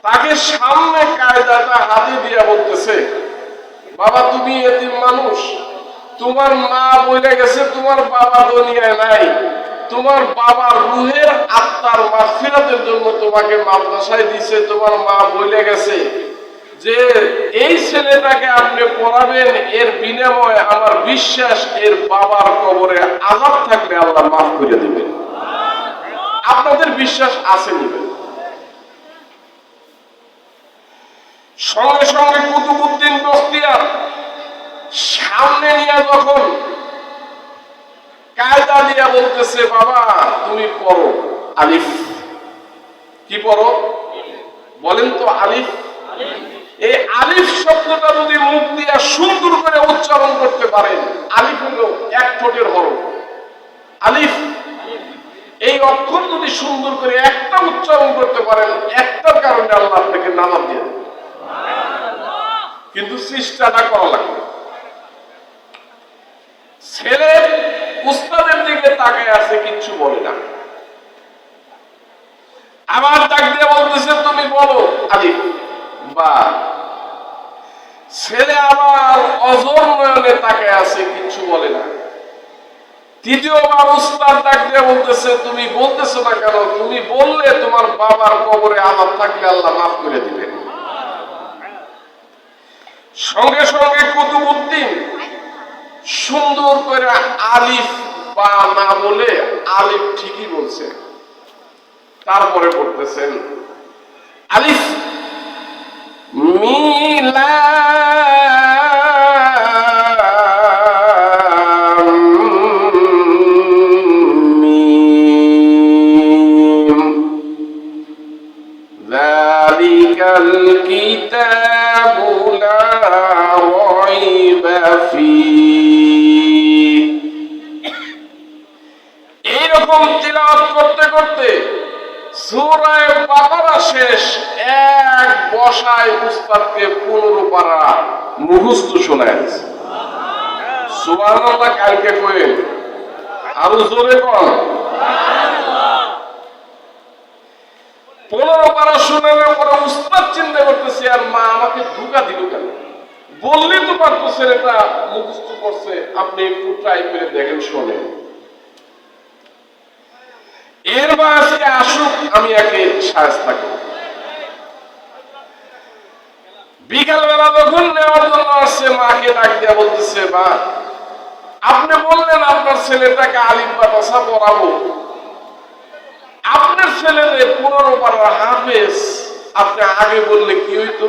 তাকে সামনে কায়দাটা হাতে দিয়ে বলতেছে, বাবা তুমি এতিম মানুষ, তোমার মা বলে গেছে তোমার বাবা দুনিয়ায় নাই, তোমার বাবার রুহের আত্মার মাগফিরাতের জন্য তোমাকে মাদ্রাসায় দিছে, তোমার মা বলে গেছে যে এই ছেলেটাকে আপনি পড়াবেন, এর বিনিময়ে আমার বিশ্বাস এর বাবার কবরে আযাব থাকলে আল্লাহ মাফ করে দিবেন। আপনাদের বিশ্বাস আছে নিবেন। সঙ্গে সঙ্গে কুতুবউদ্দিন বখতিয়ার সামনে নিয়ে যখন কায়দা দিয়া বলতেছে, বাবা তুমি পড়ো আলিফ। কি পড়ো বলেন তো? আলিফ। এই আলিফ শব্দটা যদি মুখ দিয়া সুন্দর করে উচ্চারণ করতে পারেন, আলিফ হলো এক ঠোঁটের হরফ। আলিফ এই অক্ষর যদি সুন্দর করে একটা উচ্চারণ করতে পারেন, একটার কারণে আল্লাহ আপনাকে নাজাত দিয়ে দেবে। কিন্তু চেষ্টাটা করা লাগবে। ছেলে উস্তাদের দিকে তাকায় আছে, কিচ্ছু বলে না। আবার ডাক দিয়ে বলতেছে তুমি বলো আলিফ। বা ছেলে আবার অজর নয়নে তাকায় আছে, কিচ্ছু বলে না। তৃতীয়বার উস্তাদ ডাক দিয়ে বলতেছে তুমি বলতেছো না কেন? তুমি বললে তোমার বাবার কবরে আযাব থাকলে আল্লাহ মাফ করে দিবেন। সঙ্গে সঙ্গে কুতুবউদ্দিন সুন্দর করে আলিফ বা না বলে আলিফ ঠিকই বলছে, তারপরে পড়তেছেন আলিফ মিলাম মিম যালিকাল কিতাবু লা রাইবা ফীহ। এইরকম তিলাওয়াত করতে করতে সূরা বাকারা শেষ, এক বসায় উস্তাদকে 15 পারা মুখস্থ শোনায় দিয়েছে। সুবহানাল্লাহ। কালকে কইেন আরো জোরে কোন সুবহানাল্লাহ। 15 পারা শোনানোর পরে উস্তাদ চিন্তা করতেছে, আর মা আমাকে ধোঁকা দিল কেন? বললে তো পারতো ছেলেটা মুখস্থ করছে, আপনি একটু ট্রাই করে দেখেন, শোনেন। এর আজকে আসুক, আমি একে শায়েস্তা করব। বিকালবেলা যখন নেওয়ার জন্য আসছে, মাকে ডাক দিয়ে বলতেছে, মা আপনি বললেন আপনার ছেলেটাকে আলিফ বা তাসা পড়াবো, আপনার ছেলেদের 15 পারা হাফেজ, আপনি আগে বললে কি হইতো?